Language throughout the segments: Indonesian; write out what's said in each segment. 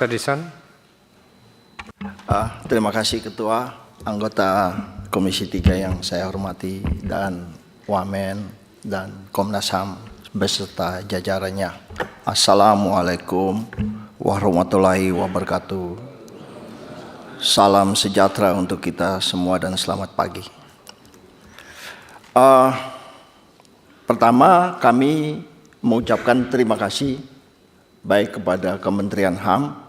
Edison. Terima kasih Ketua, anggota Komisi 3 yang saya hormati, dan Wamen dan Komnas HAM beserta jajarannya. Assalamualaikum warahmatullahi wabarakatuh. Salam sejahtera untuk kita semua dan selamat pagi. Pertama, kami mengucapkan terima kasih baik kepada Kementerian HAM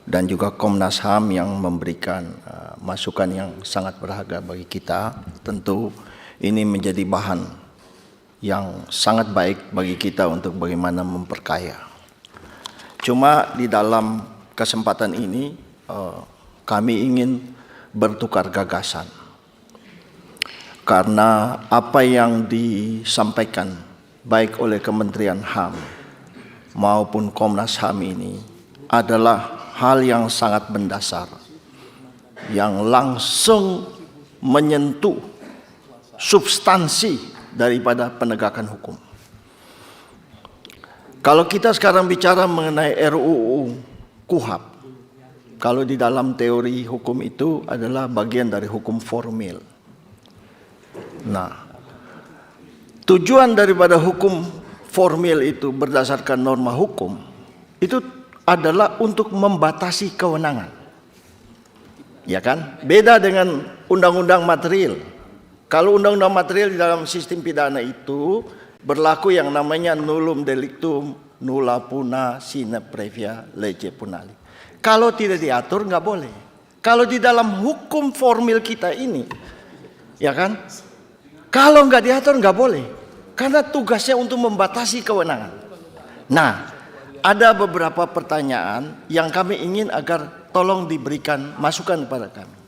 dan juga Komnas HAM yang memberikan masukan yang sangat berharga bagi kita. Tentu ini menjadi bahan yang sangat baik bagi kita untuk bagaimana memperkaya. Cuma di dalam kesempatan ini kami ingin bertukar gagasan. Karena apa yang disampaikan baik oleh Kementerian HAM maupun Komnas HAM ini adalah hal yang sangat mendasar, yang langsung menyentuh substansi daripada penegakan hukum. Kalau kita sekarang bicara mengenai RUU KUHP, kalau di dalam teori hukum itu adalah bagian dari hukum formil. Nah, tujuan daripada hukum formil itu berdasarkan norma hukum itu adalah untuk membatasi kewenangan, ya kan? Beda dengan undang-undang material. Kalau undang-undang material di dalam sistem pidana itu berlaku yang namanya nullum delictum, nulla puna sine previa lege punali. Kalau tidak diatur nggak boleh. Kalau di dalam hukum formil kita ini, ya kan? Kalau nggak diatur nggak boleh. Karena tugasnya untuk membatasi kewenangan. Nah, ada beberapa pertanyaan yang kami ingin agar tolong diberikan masukan kepada kami.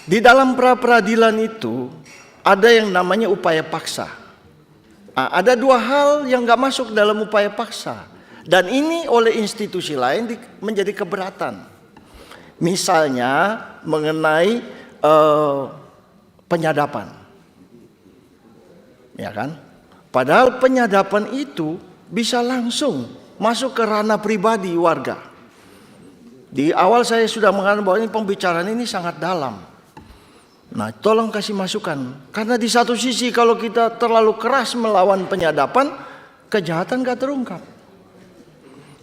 Di dalam pra-peradilan itu ada yang namanya upaya paksa. Ada dua hal yang nggak masuk dalam upaya paksa. Dan ini oleh institusi lain menjadi keberatan. Misalnya mengenai penyadapan. Ya kan? Padahal penyadapan itu bisa langsung masuk ke ranah pribadi warga. Di awal saya sudah mengatakan bahwa ini pembicaraan ini sangat dalam. Nah, tolong kasih masukan. Karena di satu sisi kalau kita terlalu keras melawan penyadapan, kejahatan gak terungkap.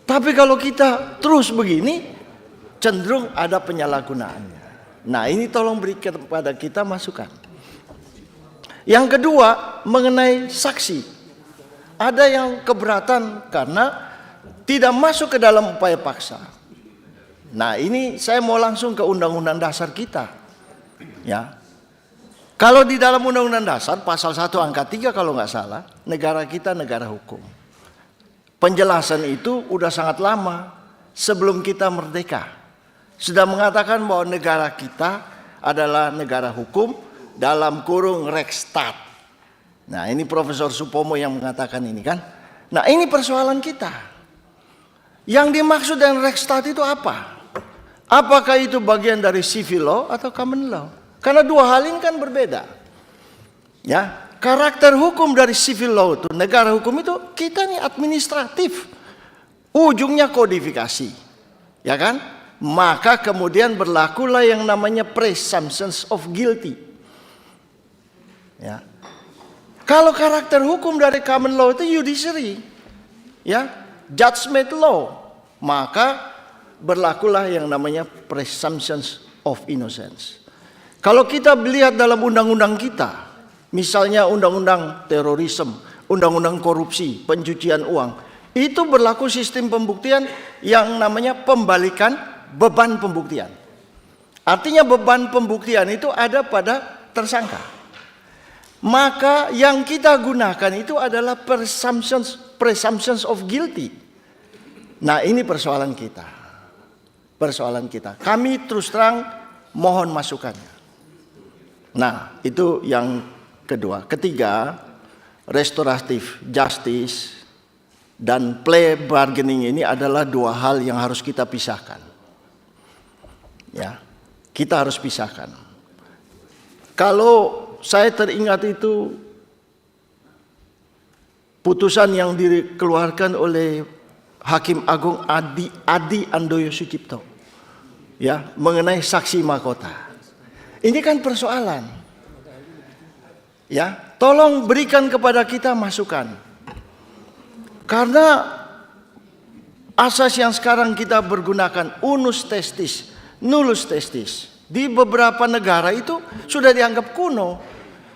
Tapi kalau kita terus begini, cenderung ada penyalahgunaannya. Nah, ini tolong beri kepada kita masukan. Yang kedua, mengenai saksi. Ada yang keberatan karena tidak masuk ke dalam upaya paksa. Nah, ini saya mau langsung ke Undang-Undang Dasar kita. Ya. Kalau di dalam Undang-Undang Dasar pasal 1 angka 3 kalau nggak salah, negara kita negara hukum. Penjelasan itu udah sangat lama sebelum kita merdeka. Sudah mengatakan bahwa negara kita adalah negara hukum dalam kurung Rechtsstaat. Nah, ini Profesor Supomo yang mengatakan ini kan. Nah, ini persoalan kita. Yang dimaksud dengan Rechtsstaat itu apa? Apakah itu bagian dari civil law atau common law? Karena dua hal ini kan berbeda. Ya, karakter hukum dari civil law itu, negara hukum itu kita nih administratif. Ujungnya kodifikasi. Ya kan? Maka kemudian berlakulah yang namanya presumptions of guilty. Ya. Kalau karakter hukum dari common law itu judiciary, ya, judgment law, maka berlakulah yang namanya presumptions of innocence. Kalau kita melihat dalam undang-undang kita, misalnya undang-undang terorisme, undang-undang korupsi, pencucian uang, itu berlaku sistem pembuktian yang namanya pembalikan beban pembuktian. Artinya beban pembuktian itu ada pada tersangka. Maka yang kita gunakan itu adalah presumptions of guilty. Nah, ini persoalan kita. Persoalan kita. Kami terus terang mohon masukannya. Nah, itu yang kedua. Ketiga, restoratif justice dan plea bargaining ini adalah dua hal yang harus kita pisahkan. Ya, kita harus pisahkan. Kalau saya teringat itu putusan yang dikeluarkan oleh Hakim Agung Adi Andoyo Sucipto, ya, mengenai saksi mahkota. Ini kan persoalan. Ya, tolong berikan kepada kita masukan. Karena asas yang sekarang kita bergunakan, unus testis, nullus testis, di beberapa negara itu sudah dianggap kuno.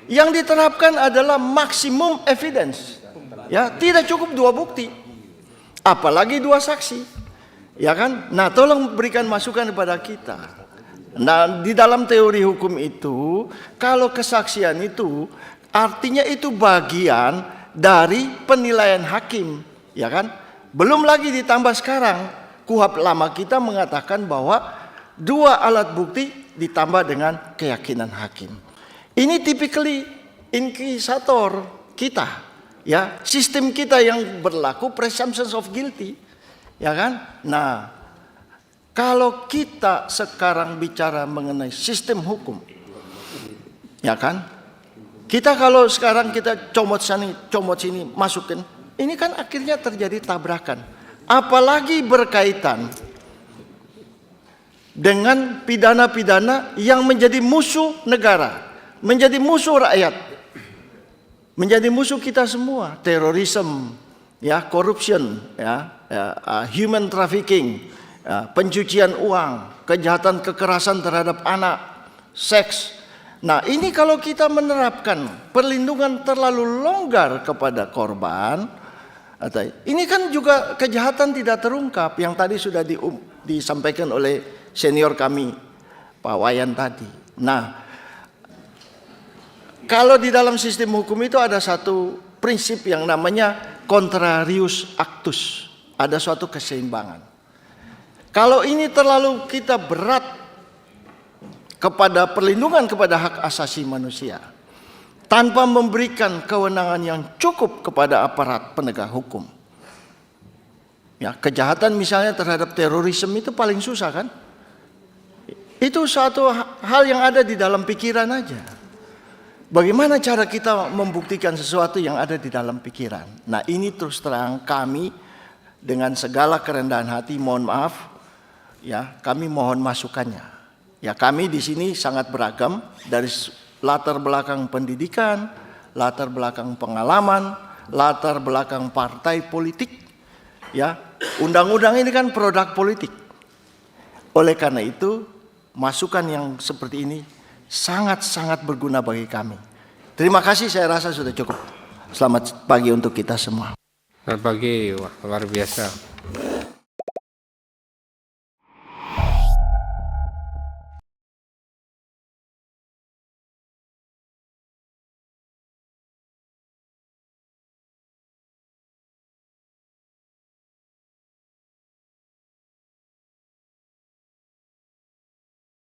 Yang diterapkan adalah maksimum evidence. Ya, tidak cukup 2 bukti. Apalagi 2 saksi. Ya kan? Nah, tolong berikan masukan kepada kita. Nah, di dalam teori hukum itu, kalau kesaksian itu artinya itu bagian dari penilaian hakim, ya kan? Belum lagi ditambah sekarang KUHP lama kita mengatakan bahwa 2 alat bukti ditambah dengan keyakinan hakim. Ini typically inquisitor kita. Ya, sistem kita yang berlaku presumption of guilty, ya kan? Nah, kalau kita sekarang bicara mengenai sistem hukum, ya kan? Kita kalau sekarang kita comot sini, masukin, ini kan akhirnya terjadi tabrakan. Apalagi berkaitan dengan pidana-pidana yang menjadi musuh negara, menjadi musuh rakyat. Menjadi musuh kita semua, terorisme, ya, corruption, ya, human trafficking, ya, pencucian uang, kejahatan kekerasan terhadap anak, seks. Nah, ini kalau kita menerapkan perlindungan terlalu longgar kepada korban, ini kan juga kejahatan tidak terungkap yang tadi sudah disampaikan oleh senior kami, Pak Wayan tadi. Nah, kalau di dalam sistem hukum itu ada satu prinsip yang namanya contrarius actus. Ada suatu keseimbangan. Kalau ini terlalu kita berat kepada perlindungan kepada hak asasi manusia, tanpa memberikan kewenangan yang cukup kepada aparat penegak hukum. Ya, kejahatan misalnya terhadap terorisme itu paling susah kan? Itu satu hal yang ada di dalam pikiran aja. Bagaimana cara kita membuktikan sesuatu yang ada di dalam pikiran? Nah, ini terus terang kami dengan segala kerendahan hati mohon maaf, ya, kami mohon masukannya. Ya, kami di sini sangat beragam dari latar belakang pendidikan, latar belakang pengalaman, latar belakang partai politik. Ya, undang-undang ini kan produk politik. Oleh karena itu, masukan yang seperti ini sangat-sangat berguna bagi kami. Terima kasih, saya rasa sudah cukup. Selamat pagi untuk kita semua. Selamat pagi, wah, luar biasa.